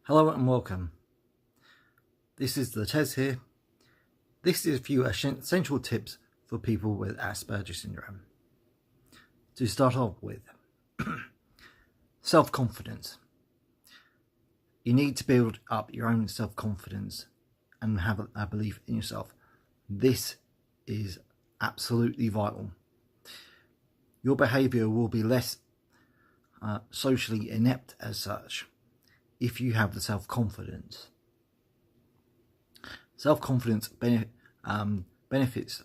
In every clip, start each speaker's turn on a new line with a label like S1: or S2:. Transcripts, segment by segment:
S1: Hello and welcome. This is the Tez here. This is a few essential tips for people with Asperger syndrome. To start off with, self-confidence. You need to build up your own self-confidence and have a belief in yourself. This is absolutely vital. Your behaviour will be less socially inept as such if you have the self-confidence. Self-confidence benefits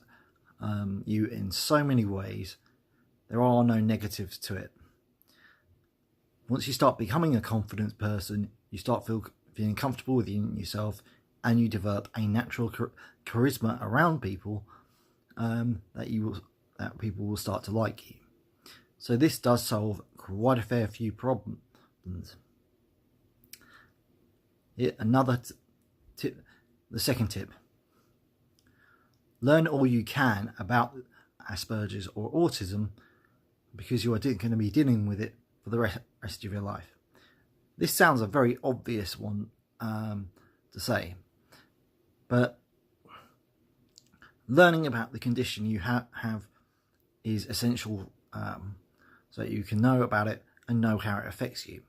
S1: you in so many ways. There are no negatives to it. Once you start becoming a confident person, you start feeling comfortable within yourself, and you develop a natural charisma around people that people will start to like you. So this does solve quite a fair few problems. Another tip, the second tip. Learn all you can about Asperger's or autism, because you are going to be dealing with it for the rest of your life. This sounds a very obvious one to say, but learning about the condition you have is essential, so that you can know about it and know how it affects you.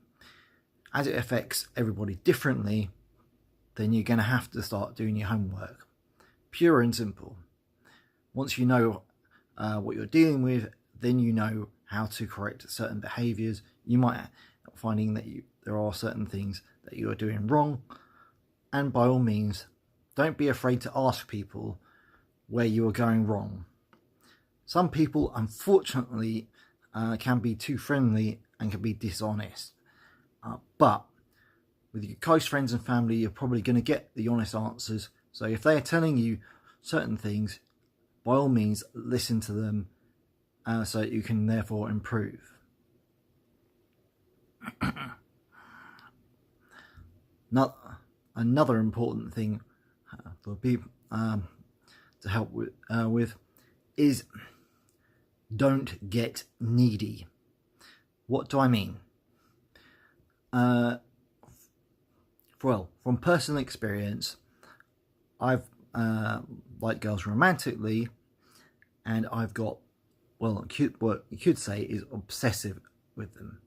S1: As it affects everybody differently, then you're going to have to start doing your homework. Pure and simple. Once you know what you're dealing with, then you know how to correct certain behaviours. You might end up finding that there are certain things that you are doing wrong, and by all means, don't be afraid to ask people where you are going wrong. Some people, unfortunately, can be too friendly and can be dishonest. But with your close friends and family, you're probably going to get the honest answers. So if they are telling you certain things, by all means, listen to them so that you can therefore improve. Another important thing for people to help with is don't get needy. What do I mean? Well, from personal experience, I've liked girls romantically, and I've got, what you could say is obsessive with them,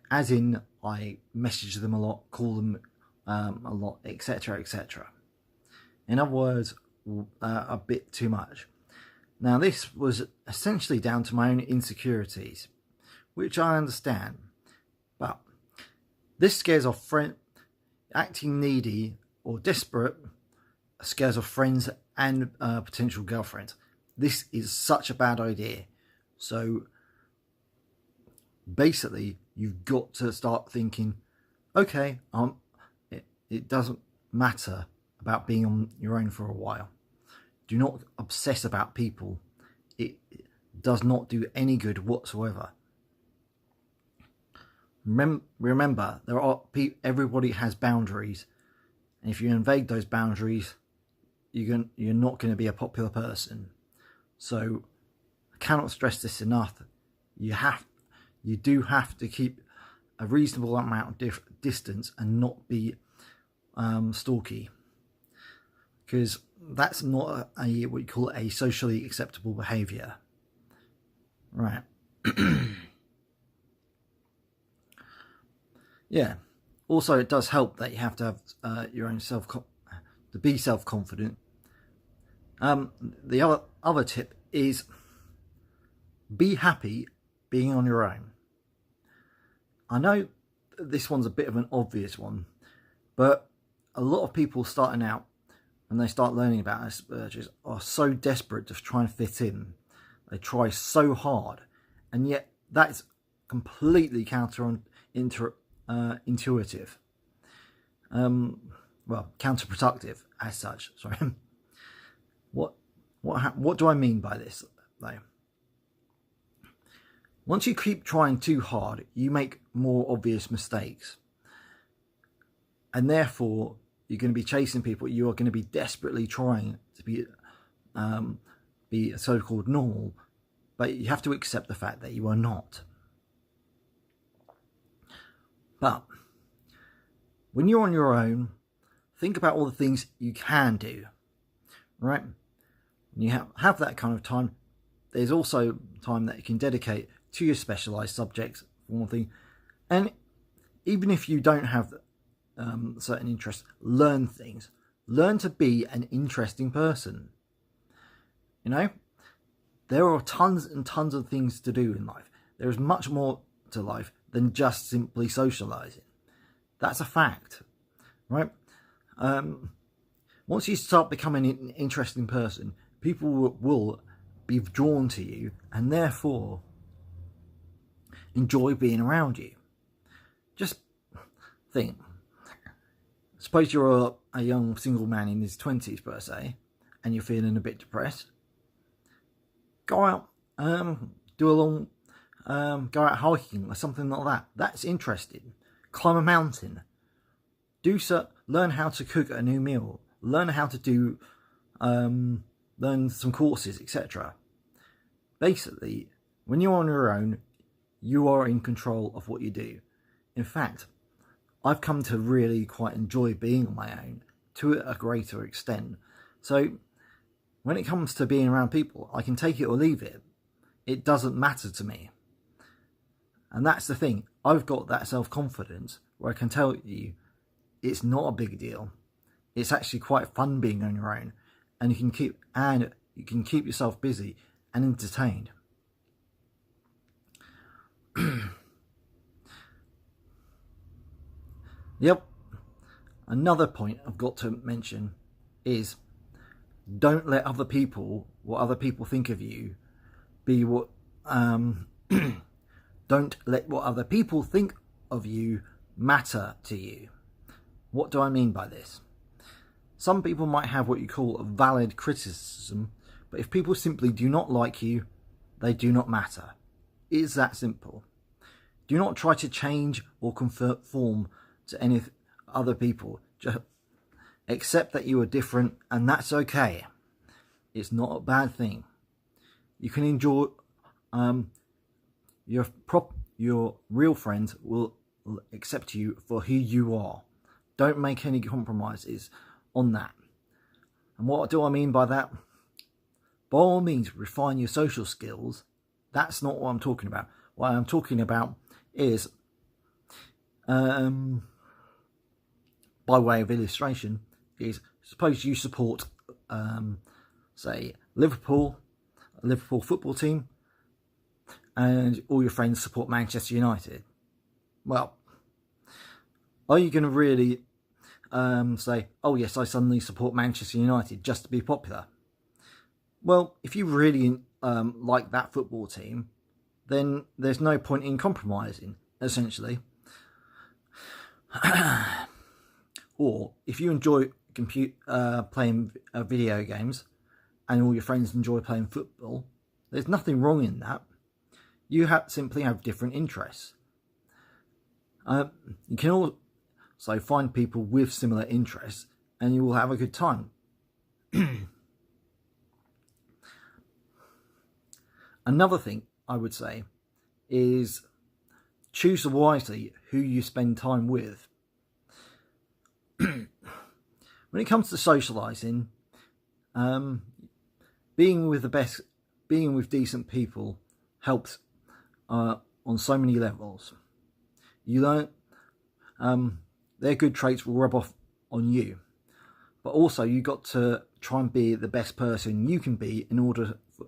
S1: as in I message them a lot, call them a lot, etc, etc. In other words, a bit too much. Now this was essentially down to my own insecurities, which I understand, but this scares off acting needy or desperate scares off friends and potential girlfriends. This is such a bad idea. So basically, you've got to start thinking, okay, it doesn't matter about being on your own for a while. Do not obsess about people. It does not do any good whatsoever. Remember, everybody has boundaries, and if you invade those boundaries, you're not going to be a popular person. So I cannot stress this enough. You do have to keep a reasonable amount of distance and not be stalky, because that's not what you call a socially acceptable behaviour. Right. Yeah. Also, it does help that you have to have your own to be self-confident. The other tip is be happy being on your own. I know this one's a bit of an obvious one, but a lot of people starting out, when they start learning about Asperger's, are so desperate to try and fit in. They try so hard, and yet that's completely intuitive. Well, counterproductive as such. Sorry. What do I mean by this, though? Once you keep trying too hard, you make more obvious mistakes, and therefore you're going to be chasing people. You are going to be desperately trying to be so-called normal, but you have to accept the fact that you are not. But when you're on your own, think about all the things you can do, right? When you have that kind of time, there's also time that you can dedicate to your specialised subjects, for one thing. And even if you don't have certain interests, learn things. Learn to be an interesting person. You know, there are tons and tons of things to do in life. There is much more to life than just simply socialising. That's a fact, right? Once you start becoming an interesting person, people will be drawn to you and therefore enjoy being around you. Just think. Suppose you're a young single man in his 20s per se, and you're feeling a bit depressed. Go out, go out hiking or something like that. That's interesting. Climb a mountain. Learn how to cook a new meal. Learn how to do, learn some courses, etc. Basically, when you're on your own, you are in control of what you do. In fact, I've come to really quite enjoy being on my own to a greater extent. So when it comes to being around people, I can take it or leave it. It doesn't matter to me. And that's the thing. I've got that self-confidence where I can tell you it's not a big deal. It's actually quite fun being on your own, and you can keep yourself busy and entertained. Yep. Another point I've got to mention is don't let what other people think of you be what don't let what other people think of you matter to you. What do I mean by this? Some people might have what you call a valid criticism, but if people simply do not like you, they do not matter. It is that simple. Do not try to change or conform to any other people. Just accept that you are different, and that's okay. It's not a bad thing. You can enjoy your real friends will accept you for who you are. Don't make any compromises on that. And what do I mean by that? By all means, refine your social skills. That's not what I'm talking about. What I'm talking about is, by way of illustration, is suppose you support, say, a Liverpool football team, and all your friends support Manchester United. Well, are you going to really say, oh yes, I suddenly support Manchester United just to be popular? Well, if you really like that football team, then there's no point in compromising, essentially. Or if you enjoy playing video games and all your friends enjoy playing football, there's nothing wrong in that. You simply have different interests. You can also find people with similar interests and you will have a good time. Another thing I would say is choose wisely who you spend time with. When it comes to socialising, being with decent people helps on so many levels. You learn their good traits will rub off on you, but also you got to try and be the best person you can be in order for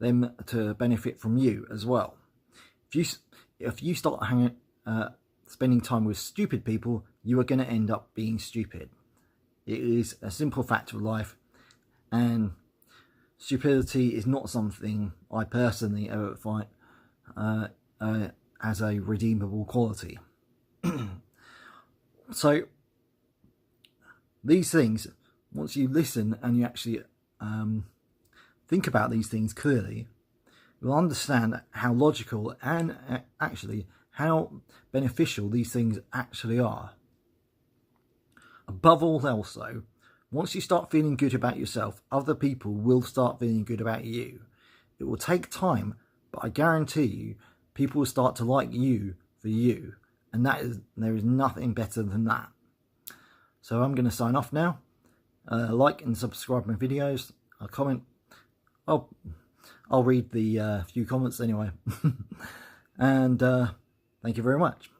S1: them to benefit from you as well. If you start spending time with stupid people, you are going to end up being stupid. It is a simple fact of life, and stupidity is not something I personally ever find as a redeemable quality. So these things, once you listen and you actually think about these things clearly, you'll understand how logical and actually how beneficial these things actually are. Above all else though, once you start feeling good about yourself, other people will start feeling good about you. It will take time, but I guarantee you, people will start to like you for you. And there is nothing better than that. So I'm going to sign off now. Like and subscribe my videos. I'll comment. I'll read the few comments anyway. And thank you very much.